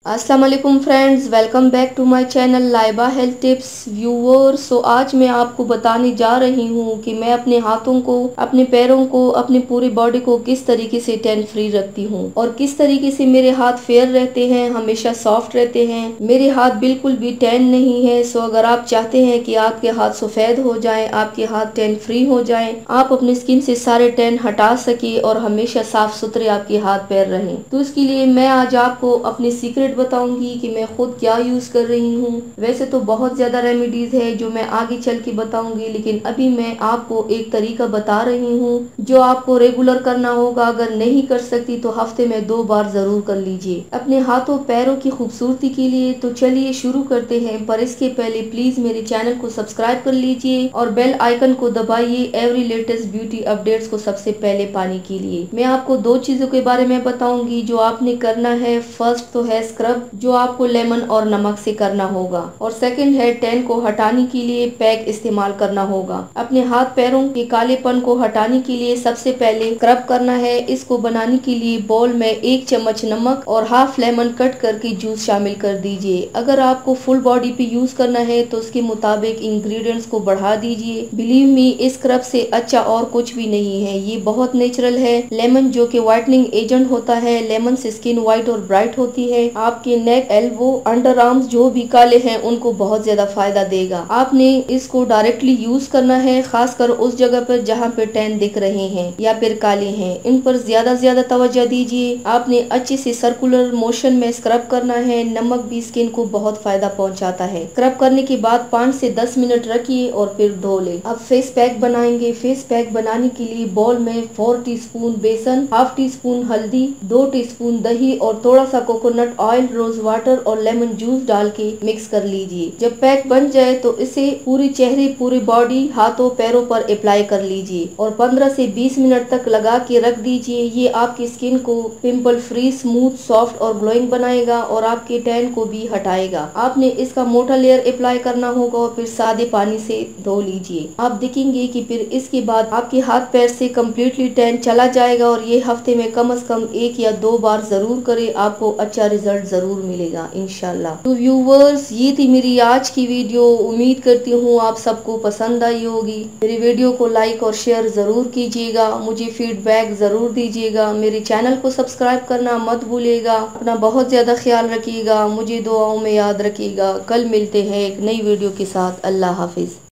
अस्सलाम वालेकुम friends, welcome back to my channel Laiba health tips viewers. So आज मैं आपको बताने जा रही हूँ कि मैं अपने हाथों को, अपने पैरों को, अपनी पूरी बॉडी को किस तरीके से टैन फ्री रखती हूँ और किस तरीके से मेरे हाथ फेयर रहते हैं, हमेशा सॉफ्ट रहते हैं। मेरे हाथ बिल्कुल भी टैन नहीं है। सो अगर आप चाहते हैं कि आपके हाथ सफेद हो जाए, आपके हाथ टैन फ्री हो जाए, आप अपनी स्किन से सारे टैन हटा सके और हमेशा साफ सुथरे आपके हाथ पैर रहें, तो इसके लिए मैं आज आपको अपनी सीक्रेट बताऊंगी कि मैं खुद क्या यूज कर रही हूँ। वैसे तो बहुत ज्यादा रेमेडीज है जो मैं आगे चल के बताऊंगी, लेकिन अभी मैं आपको एक तरीका बता रही हूँ जो आपको रेगुलर करना होगा। अगर नहीं कर सकती तो हफ्ते में 2 बार जरूर कर लीजिए अपने हाथों पैरों की खूबसूरती के लिए। तो चलिए शुरू करते हैं, पर इसके पहले प्लीज मेरे चैनल को सब्सक्राइब कर लीजिए और बेल आइकन को दबाइए एवरी लेटेस्ट ब्यूटी अपडेट्स को सबसे पहले पाने के लिए। मैं आपको 2 चीजों के बारे में बताऊंगी जो आपने करना है। फर्स्ट तो है स्क्रब, जो आपको लेमन और नमक से करना होगा, और सेकंड है टैन को हटाने के लिए पैक इस्तेमाल करना होगा। अपने हाथ पैरों के कालेपन को हटाने के लिए सबसे पहले स्क्रब करना है। इसको बनाने के लिए बोल में 1 चम्मच नमक और हाफ लेमन कट करके जूस शामिल कर दीजिए। अगर आपको फुल बॉडी पे यूज करना है तो उसके मुताबिक इंग्रेडिएंट्स को बढ़ा दीजिए। बिलीव मी, इस स्क्रब से अच्छा और कुछ भी नहीं है, ये बहुत नेचुरल है। लेमन जो कि व्हाइटनिंग एजेंट होता है, लेमन से स्किन व्हाइट और ब्राइट होती है। आपके नेक, एल्बो, अंडर आर्म्स जो भी काले हैं उनको बहुत ज्यादा फायदा देगा। आपने इसको डायरेक्टली यूज करना है, खासकर उस जगह पर जहाँ पे टैन दिख रहे हैं या फिर काले हैं, इन पर ज्यादा तवज्जो दीजिए। आपने अच्छे से सर्कुलर मोशन में स्क्रब करना है। नमक भी स्किन को बहुत फायदा पहुंचाता है। स्क्रब करने के बाद 5 से 10 मिनट रखिए और फिर धो ले। अब फेस पैक बनाएंगे। फेस पैक बनाने के लिए बोल में 4 टीस्पून बेसन, हाफ टी स्पून हल्दी, 2 टीस्पून दही और थोड़ा सा कोकोनट ऑयल, रोज वाटर और लेमन जूस डाल के मिक्स कर लीजिए। जब पैक बन जाए तो इसे पूरी चेहरे, पूरी बॉडी, हाथों पैरों पर अप्लाई कर लीजिए और 15 से 20 मिनट तक लगा के रख दीजिए। ये आपकी स्किन को पिंपल फ्री, स्मूथ, सॉफ्ट और ग्लोइंग बनाएगा और आपके टैन को भी हटाएगा। आपने इसका मोटा लेयर अप्लाई करना होगा और फिर सादे पानी से धो लीजिए। आप देखेंगे कि फिर इसके बाद आपके हाथ पैर से कम्प्लीटली टैन चला जाएगा और ये हफ्ते में कम से कम 1 या 2 बार जरूर करे, आपको अच्छा रिजल्ट जरूर मिलेगा इंशाल्लाह। तो व्यूवर्स, ये थी मेरी आज की वीडियो। उम्मीद करती हूँ आप सबको पसंद आई होगी। मेरी वीडियो को लाइक और शेयर जरूर कीजिएगा, मुझे फीडबैक जरूर दीजिएगा। मेरे चैनल को सब्सक्राइब करना मत भूलिएगा। अपना बहुत ज्यादा ख्याल रखिएगा, मुझे दुआओं में याद रखिएगा। कल मिलते हैं एक नई वीडियो के साथ। अल्लाह हाफिज।